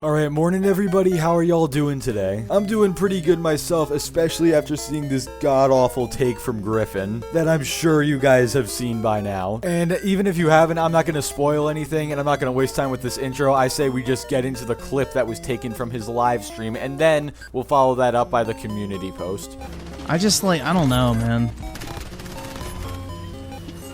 Alright, morning everybody, how are y'all doing today? I'm doing pretty good myself, especially after seeing this god-awful take from Griffin that I'm sure you guys have seen by now. And even if you haven't, I'm not going to spoil anything, and I'm not going to waste time with this intro. I say we just get into the clip that was taken from his live stream, and then we'll follow that up by the community post. I don't know, man.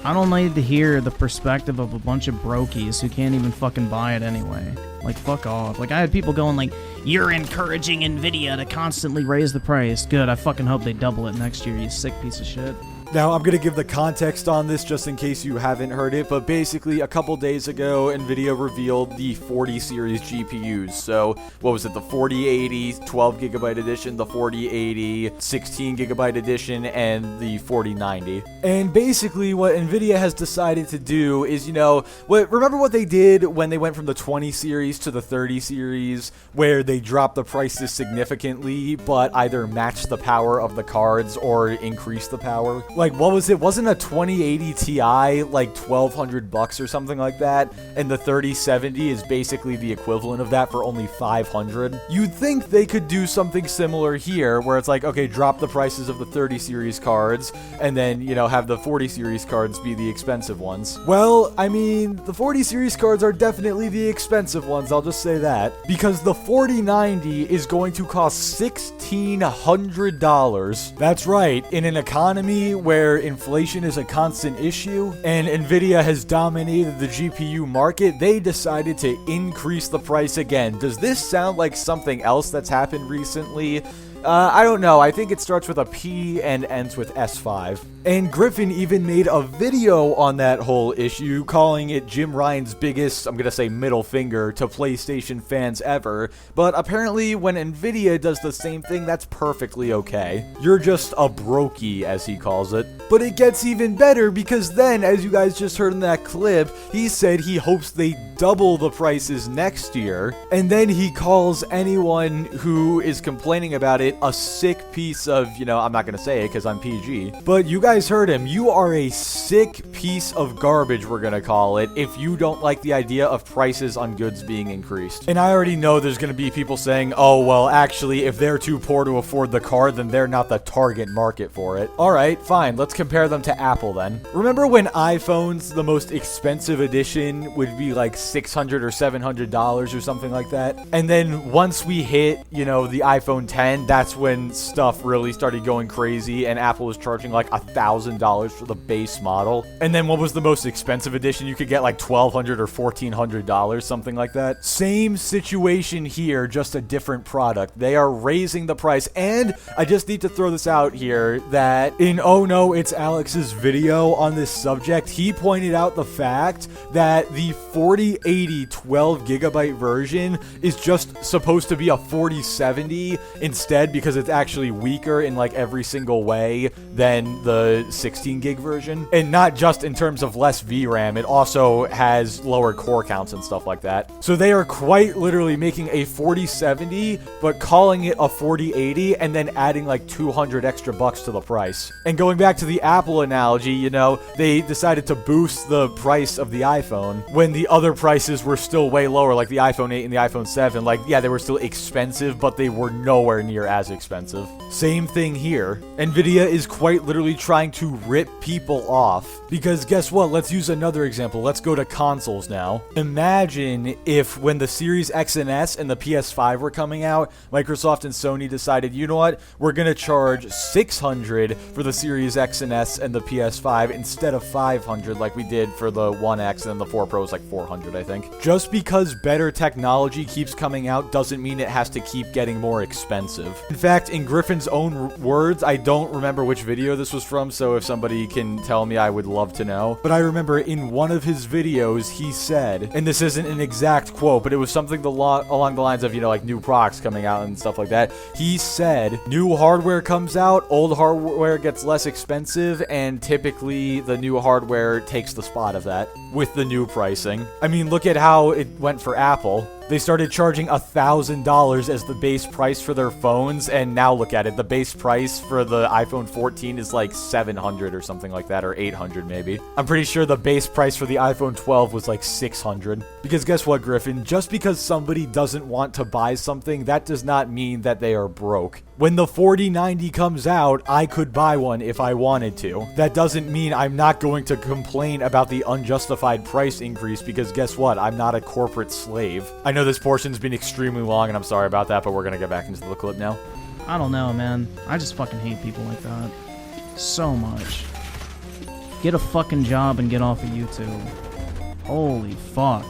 I don't need to hear the perspective of a bunch of brokies who can't even fucking buy it anyway. Like, fuck off. Like, I had people going like, you're encouraging Nvidia to constantly raise the price. Good, I fucking hope they double it next year, you sick piece of shit. Now, I'm going to give the context on this just in case you haven't heard it, but basically a couple days ago, Nvidia revealed the 40 series GPUs. So, what was it, the 4080 12GB edition, the 4080 16GB edition, and the 4090. And basically what Nvidia has decided to do is, remember what they did when they went from the 20 series to the 30 series, where they dropped the prices significantly, but either matched the power of the cards or increased the power? Like, what was it? Wasn't a 2080 Ti like $1,200 or something like that? And the 3070 is basically the equivalent of that for only $500. You'd think they could do something similar here, where it's like, okay, drop the prices of the 30 series cards, and then, have the 40 series cards be the expensive ones. Well, I mean, the 40 series cards are definitely the expensive ones, I'll just say that. Because the 4090 is going to cost $1,600. That's right, in an economy where inflation is a constant issue and Nvidia has dominated the GPU market, they decided to increase the price again. Does this sound like something else that's happened recently? I don't know. I think it starts with a P and ends with S5. And Griffin even made a video on that whole issue, calling it Jim Ryan's biggest, I'm gonna say, middle finger to PlayStation fans ever. But apparently when Nvidia does the same thing, that's perfectly okay. You're just a brokey, as he calls it. But it gets even better because then, as you guys just heard in that clip, he said he hopes they double the prices next year. And then he calls anyone who is complaining about it a sick piece of, I'm not going to say it because I'm PG, but you guys heard him. You are a sick piece of garbage, we're going to call it, if you don't like the idea of prices on goods being increased. And I already know there's going to be people saying, oh, well, actually, if they're too poor to afford the card, then they're not the target market for it. All right, fine. Let's compare them to Apple then. Remember when iPhones, the most expensive edition, would be like $600 or $700 or something like that? And then once we hit, the iPhone 10, that's when stuff really started going crazy and Apple was charging like $1,000 for the base model. And then what was the most expensive edition? You could get like $1,200 or $1,400, something like that. Same situation here, just a different product. They are raising the price. And I just need to throw this out here that in Oh No, It's Alex's video on this subject, he pointed out the fact that the 4080 12GB version is just supposed to be a 4070 instead, because it's actually weaker in like every single way than the 16 gig version. And not just in terms of less VRAM, it also has lower core counts and stuff like that. So they are quite literally making a 4070, but calling it a 4080 and then adding like 200 extra bucks to the price. And going back to the Apple analogy, they decided to boost the price of the iPhone when the other prices were still way lower, like the iPhone 8 and the iPhone 7. Like, yeah, they were still expensive, but they were nowhere near as expensive. Same thing here. Nvidia is quite literally trying to rip people off. Because guess what? Let's use another example. Let's go to consoles now. Imagine if when the Series X and S and the PS5 were coming out, Microsoft and Sony decided, you know what? We're going to charge $600 for the Series X and S and the PS5 instead of $500 like we did for the One X, and then the 4 Pro is like $400, I think. Just because better technology keeps coming out doesn't mean it has to keep getting more expensive. In fact, in Griffin's own words, I don't remember which video this was from, so if somebody can tell me, I would love to know. But I remember in one of his videos, he said, and this isn't an exact quote, but it was something along the lines of, like new products coming out and stuff like that. He said, new hardware comes out, old hardware gets less expensive, and typically the new hardware takes the spot of that with the new pricing. I mean, look at how it went for Apple. They started charging $1,000 as the base price for their phones, and now look at it. The base price for the iPhone 14 is like $700 or something like that, or $800 maybe. I'm pretty sure the base price for the iPhone 12 was like $600. Because guess what, Griffin? Just because somebody doesn't want to buy something, that does not mean that they are broke. When the 4090 comes out, I could buy one if I wanted to. That doesn't mean I'm not going to complain about the unjustified price increase, because guess what? I'm not a corporate slave. I know this portion's been extremely long, and I'm sorry about that, but we're gonna get back into the clip now. I don't know, man. I just fucking hate people like that. So much. Get a fucking job and get off of YouTube. Holy fuck.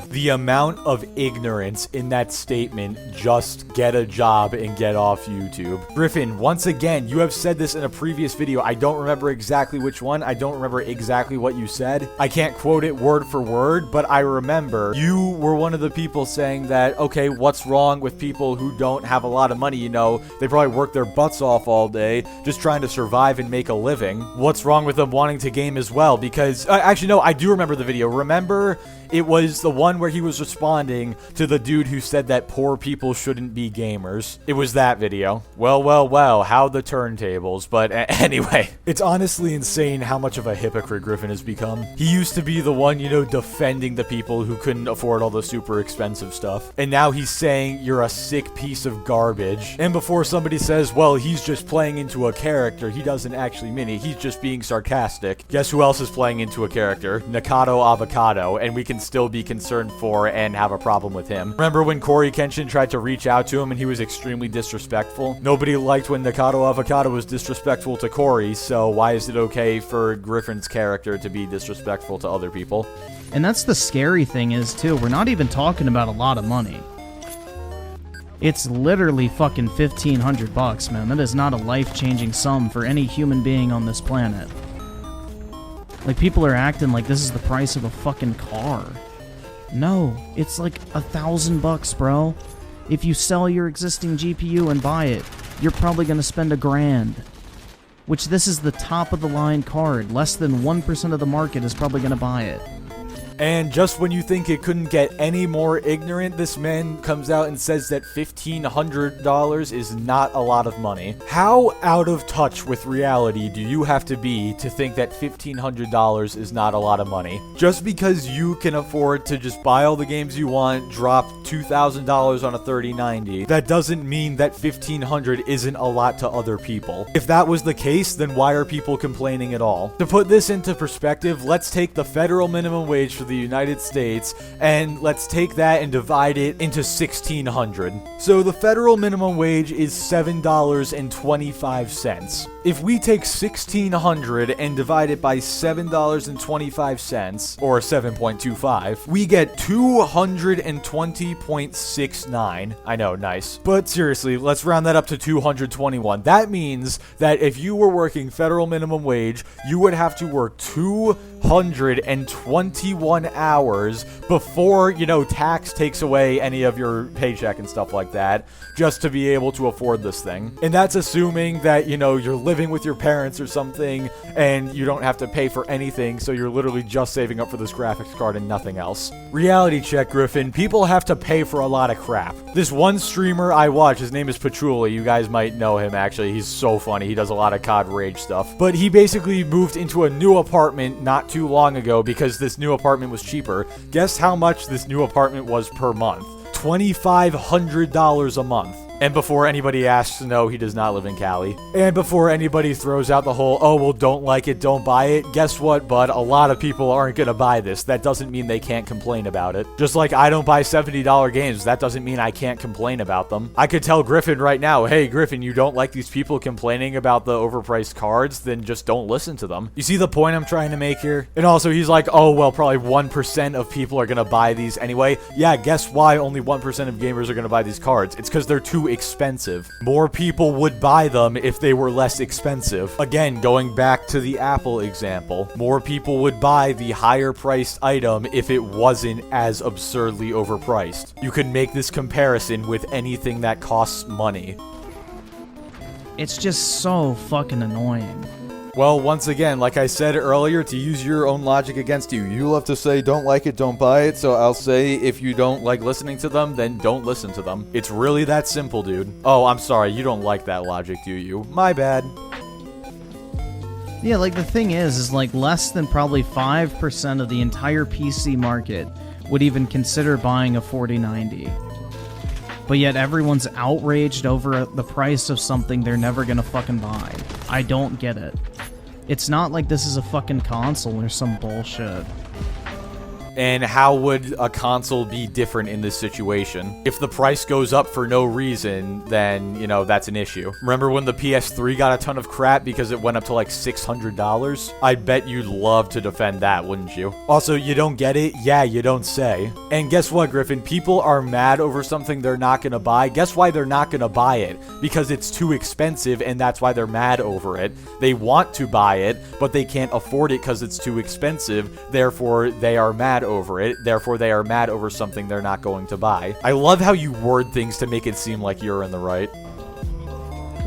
The amount of ignorance in that statement, just get a job and get off YouTube. Griffin, once again, you have said this in a previous video. I don't remember exactly which one. I don't remember exactly what you said. I can't quote it word for word, but I remember you were one of the people saying that, okay, what's wrong with people who don't have a lot of money? You know, they probably work their butts off all day just trying to survive and make a living. What's wrong with them wanting to game as well? Because, actually, no, I do remember the video. Remember, it was the one where he was responding to the dude who said that poor people shouldn't be gamers. It was that video. Well, how the turntables. But anyway, it's honestly insane how much of a hypocrite Griffin has become. He used to be the one, you know, defending the people who couldn't afford all the super expensive stuff. And now he's saying you're a sick piece of garbage. And before somebody says, well, he's just playing into a character, he doesn't actually mean it. He's just being sarcastic. Guess who else is playing into a character? Nakado Avocado. And we can still be concerned for and have a problem with him. Remember when Corey Kenshin tried to reach out to him and he was extremely disrespectful? Nobody liked when Nakado Avocado was disrespectful to Corey, so why is it okay for Griffin's character to be disrespectful to other people? And that's the scary thing is, too, we're not even talking about a lot of money. It's literally fucking $1,500, man. That is not a life-changing sum for any human being on this planet. Like, people are acting like this is the price of a fucking car. No, it's like $1,000, bro. If you sell your existing GPU and buy it, you're probably gonna spend $1,000. Which this is the top of the line card. Less than 1% of the market is probably gonna buy it. And just when you think it couldn't get any more ignorant, this man comes out and says that $1,500 is not a lot of money. How out of touch with reality do you have to be to think that $1,500 is not a lot of money? Just because you can afford to just buy all the games you want, drop $2,000 on a 3090, that doesn't mean that $1,500 isn't a lot to other people. If that was the case, then why are people complaining at all? To put this into perspective, let's take the federal minimum wage for the United States, and let's take that and divide it into 1,600. So the federal minimum wage is $7.25. If we take 1,600 and divide it by $7.25, or 7.25, we get 220.69. I know, nice. But seriously, let's round that up to 221. That means that if you were working federal minimum wage, you would have to work 221 hours before, you know, tax takes away any of your paycheck and stuff like that, just to be able to afford this thing. And that's assuming that, you know, you're living with your parents or something, and you don't have to pay for anything, so you're literally just saving up for this graphics card and nothing else. Reality check, Griffin. People have to pay for a lot of crap. This one streamer I watch, his name is Patchouli. You guys might know him, actually. He's so funny. He does a lot of COD Rage stuff. But he basically moved into a new apartment not too long ago because this new apartment was cheaper. Guess how much this new apartment was per month? $2,500 a month. And before anybody asks, no, he does not live in Cali. And before anybody throws out the whole, oh, well, don't like it, don't buy it, guess what, bud? A lot of people aren't gonna buy this. That doesn't mean they can't complain about it. Just like I don't buy $70 games, that doesn't mean I can't complain about them. I could tell Griffin right now, hey, Griffin, you don't like these people complaining about the overpriced cards, then just don't listen to them. You see the point I'm trying to make here? And also, he's like, oh, well, probably 1% of people are gonna buy these anyway. Yeah, guess why only 1% of gamers are gonna buy these cards? It's because they're too expensive. More people would buy them if they were less expensive. Again, going back to the Apple example, more people would buy the higher priced item if it wasn't as absurdly overpriced. You can make this comparison with anything that costs money. It's just so fucking annoying. Well, once again, like I said earlier, to use your own logic against you, you love to say don't like it, don't buy it, so I'll say if you don't like listening to them, then don't listen to them. It's really that simple, dude. Oh, I'm sorry, you don't like that logic, do you? My bad. Yeah, like the thing is like less than probably 5% of the entire PC market would even consider buying a 4090. But yet everyone's outraged over the price of something they're never gonna fucking buy. I don't get it. It's not like this is a fucking console or some bullshit. And how would a console be different in this situation? If the price goes up for no reason, then, you know, that's an issue. Remember when the PS3 got a ton of crap because it went up to like $600? I bet you'd love to defend that, wouldn't you? Also, you don't get it? Yeah, you don't say. And guess what, Griffin? People are mad over something they're not gonna buy. Guess why they're not gonna buy it? Because it's too expensive, and that's why they're mad over it. They want to buy it, but they can't afford it because it's too expensive. Therefore, they are mad over it. Therefore, they are mad over something they're not going to buy. I love how you word things to make it seem like you're in the right.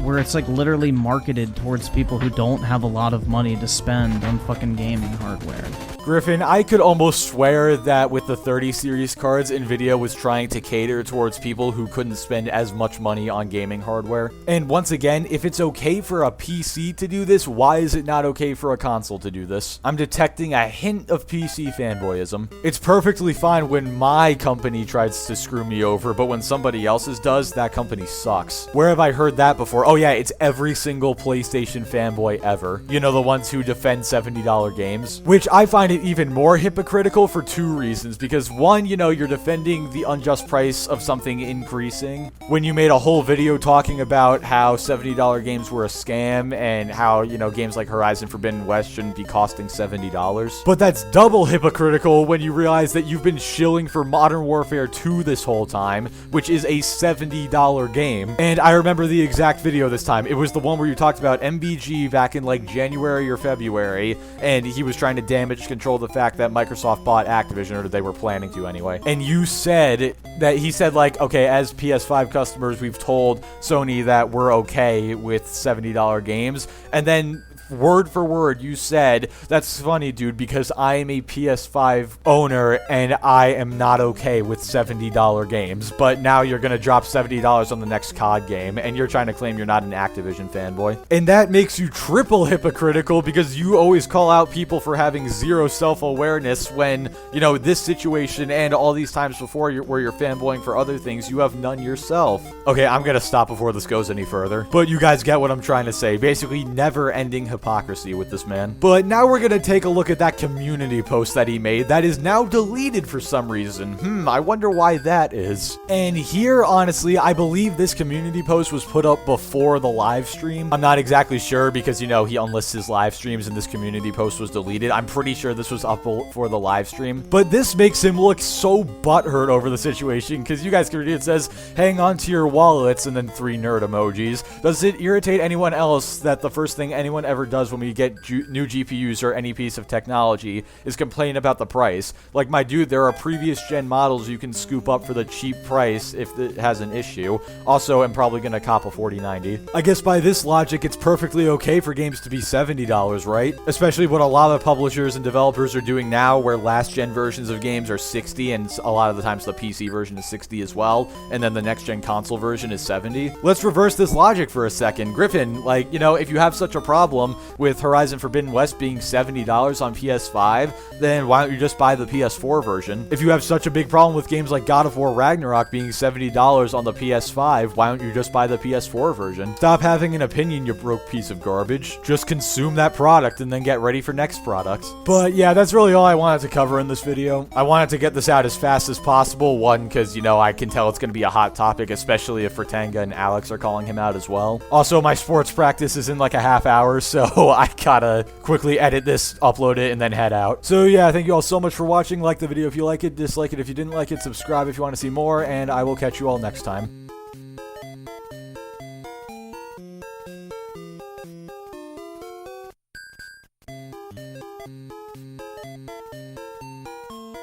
Where it's like literally marketed towards people who don't have a lot of money to spend on fucking gaming hardware. Griffin, I could almost swear that with the 30 series cards, Nvidia was trying to cater towards people who couldn't spend as much money on gaming hardware. And once again, if it's okay for a PC to do this, why is it not okay for a console to do this? I'm detecting a hint of PC fanboyism. It's perfectly fine when my company tries to screw me over, but when somebody else's does, that company sucks. Where have I heard that before? Oh yeah, it's every single PlayStation fanboy ever. You know, the ones who defend $70 games, which I find it even more hypocritical for two reasons. Because one, you know, you're defending the unjust price of something increasing when you made a whole video talking about how $70 games were a scam and how, you know, games like Horizon Forbidden West shouldn't be costing $70. But that's double hypocritical when you realize that you've been shilling for Modern Warfare 2 this whole time, which is a $70 game. And I remember the exact video this time. It was the one where you talked about MBG back in like January or February, and he was trying to damage control the fact that Microsoft bought Activision, or they were planning to anyway. And you said that he said like, okay, as PS5 customers, we've told Sony that we're okay with $70 games. And then word for word, you said, that's funny, dude, because I am a PS5 owner and I am not okay with $70 games. But now you're going to drop $70 on the next COD game and you're trying to claim you're not an Activision fanboy. And that makes you triple hypocritical because you always call out people for having zero self-awareness when, you know, this situation and all these times before where you're fanboying for other things, you have none yourself. Okay, I'm going to stop before this goes any further. But you guys get what I'm trying to say. Basically, never-ending hypocrisy with this man. But now we're gonna take a look at that community post that he made that is now deleted for some reason. I wonder why that is. And here, honestly, I believe this community post was put up before the live stream. I'm not exactly sure because, you know, he unlists his live streams and this community post was deleted. I'm pretty sure this was up for the live stream. But this makes him look so butthurt over the situation because you guys can read it. It says, hang on to your wallets, and then 3 nerd emojis. Does it irritate anyone else that the first thing anyone ever does when we get new GPUs or any piece of technology is complain about the price? Like, my dude, there are previous gen models you can scoop up for the cheap price if it has an issue. Also, I'm probably gonna cop a 4090. I guess by this logic, it's perfectly okay for games to be $70, right? Especially what a lot of publishers and developers are doing now, where last gen versions of games are 60, and a lot of the times the PC version is 60 as well, and then the next gen console version is 70. Let's reverse this logic for a second. Griffin, like, you know, if you have such a problem with Horizon Forbidden West being $70 on PS5, then why don't you just buy the PS4 version? If you have such a big problem with games like God of War Ragnarok being $70 on the PS5, why don't you just buy the PS4 version? Stop having an opinion, you broke piece of garbage. Just consume that product and then get ready for next product. But yeah, that's really all I wanted to cover in this video. I wanted to get this out as fast as possible. One, because, you know, I can tell it's going to be a hot topic, especially if Fratanga and Alex are calling him out as well. Also, my sports practice is in like a half hour, so I gotta quickly edit this, upload it, and then head out. So yeah, thank you all so much for watching. Like the video if you like it, dislike it if you didn't like it, subscribe if you want to see more, and I will catch you all next time.